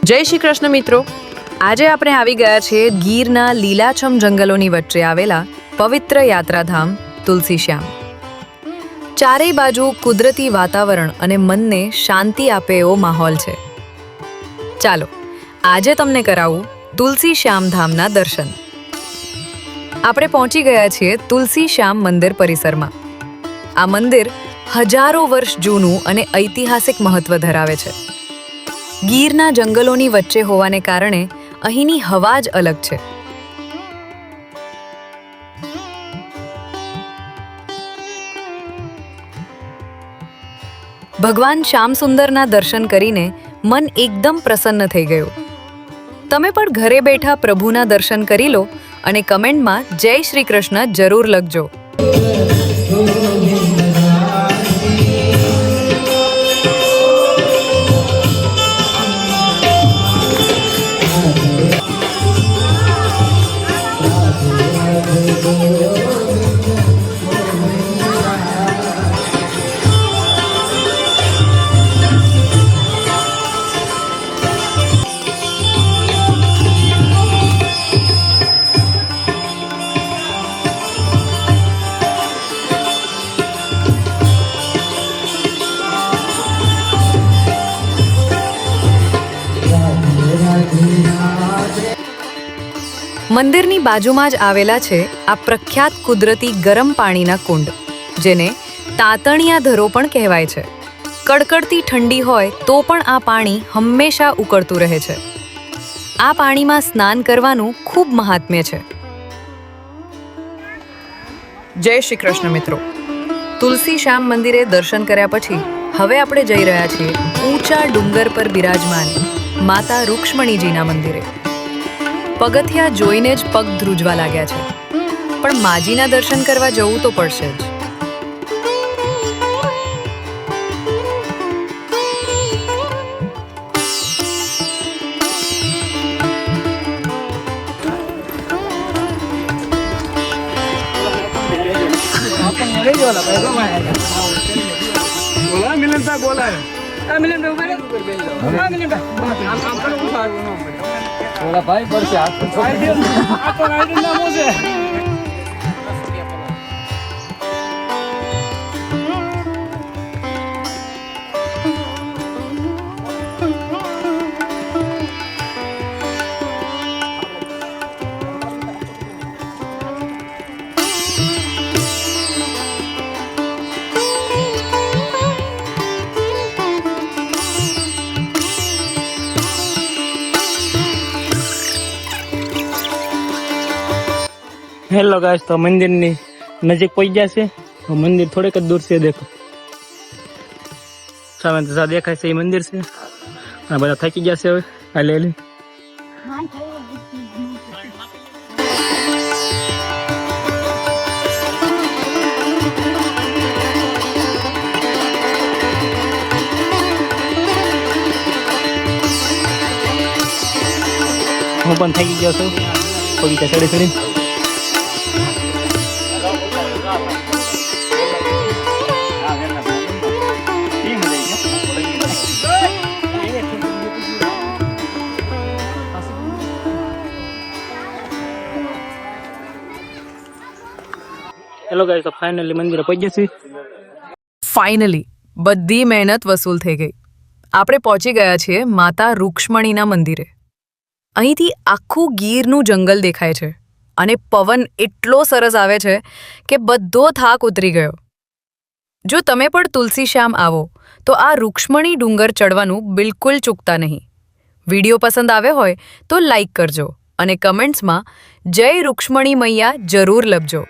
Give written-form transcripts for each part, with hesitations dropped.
જય શ્રી કૃષ્ણ મિત્રો, આજે આપણે આવી ગયા છીએ ગીરના લીલાછમ જંગલોની વચ્ચે આવેલા પવિત્ર યાત્રાધામ તુલસીશ્યામ. ચારેય બાજુ કુદરતી વાતાવરણ અને મનને શાંતિ આપે એવો માહોલ છે. ચાલો આજે તમને કરાવું તુલસીશ્યામ ધામના દર્શન. આપણે પહોંચી ગયા છીએ તુલસીશ્યામ મંદિર પરિસરમાં. આ મંદિર હજારો વર્ષ જૂનું અને ઐતિહાસિક મહત્વ ધરાવે છે. ગીરના જંગલોની વચ્ચે હોવાને કારણે અહીંની હવા જ અલગ છે. ભગવાન શ્યામસુંદરના દર્શન કરીને મન એકદમ પ્રસન્ન થઈ ગયું. તમે પણ ઘરે બેઠા પ્રભુના દર્શન કરી લો અને કમેન્ટમાં જય શ્રી કૃષ્ણ જરૂર લખજો. મંદિરની બાજુમાં જ આવેલા છે આ પ્રખ્યાત કુદરતી ગરમ પાણીના કુંડ, જેને તાતણિયા ધરો પણ કહેવાય છે. કડકડતી ઠંડી હોય તો પણ આ પાણી હંમેશા ઉકળતું રહે છે. આ પાણીમાં સ્નાન કરવાનું ખૂબ મહાત્મ્ય છે. જય શ્રી કૃષ્ણ મિત્રો, તુલસીશ્યામ મંદિરે દર્શન કર્યા પછી હવે આપણે જઈ રહ્યા છીએ ઊંચા ડુંગર પર બિરાજમાન માતા રૂક્ષ્મણીજીના મંદિરે. પગથિયા જોઈને જ પગ ધ્રુજવા લાગ્યા છે, પણ માજીના દર્શન કરવા જવું તો પડશે જ. बोला भाई बढ़ के हाथ हेलो गाइस, तो मंदिर ની નજીક પહોંચી ગયા છે. મંદિર થોડેક જ દૂર છે. દેખો સામે તો દેખાય છે એ મંદિર છે. આ બધા થાકી ગયા છે હવે હાલે હાલે. હું પણ થાકી ગયો છું પગી ચડી ચડી. હેલો ગાઈસ, તો ફાઇનલી મંદિરે પહોંચ્યા છીએ. ફાઇનલી બધી મહેનત વસૂલ થઈ ગઈ. આપણે પહોંચી ગયા છીએ માતા રૂક્ષ્મણીના મંદિરે. અહીંથી આખું ગીરનું જંગલ દેખાય છે અને પવન એટલો સરસ આવે છે કે બધો થાક ઉતરી ગયો. જો તમે પણ તુલસીશ્યામ આવો તો આ રૂક્ષ્મણી ડુંગર ચડવાનું બિલકુલ ચૂકતા નહીં. વિડીયો પસંદ આવ્યો હોય તો લાઈક કરજો અને કમેન્ટ્સમાં જય રૂક્ષ્મણી મૈયા જરૂર લખજો.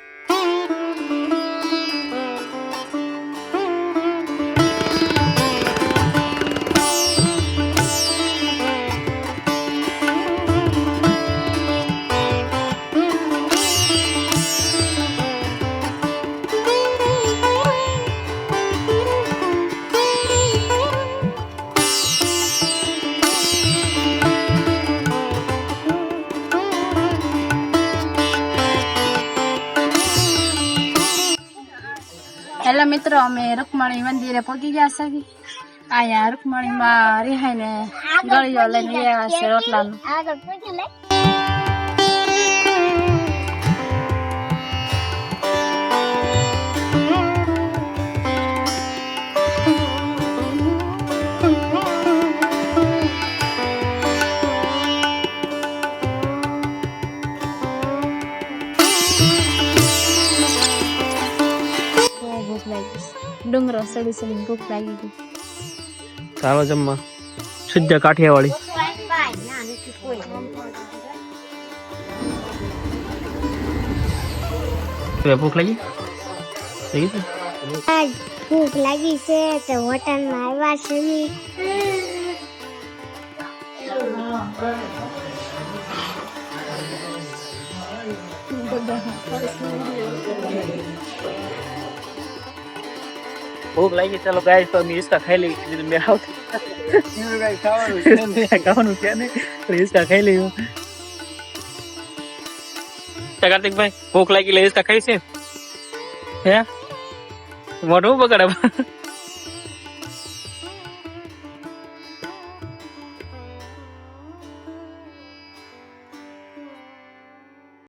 હેલો મિત્રો, અમે રૂકમણી મંદિરે પહોંચી ગયા છે. આયા રૂકમણીમાં રિહાઈને ગળીઓ લઈને આવ્યા છે રોટલાનું. બહુ ભૂખ લાગી છે. ડુંગરો સડી સડીને ભૂખ લાગી ગઈ. ચાલો જમવા શુદ્ધ કાઠિયાવાડી. ભૂખ લાગી ભૂખ લાગી છે તો હોટલમાં આવ્યા છે. ભૂખ લાગી. ચાલો ગાઈસ તો અમે હિસકા ખાઈ લઈએ. મેં આવતી ખાવાનું છે ને હિસકા ખાઈ લઈએ. કાર્તિકભાઈ ભૂખ લાગી એટલે હિસકા ખાઈ છે હે મોઢું બગાડે.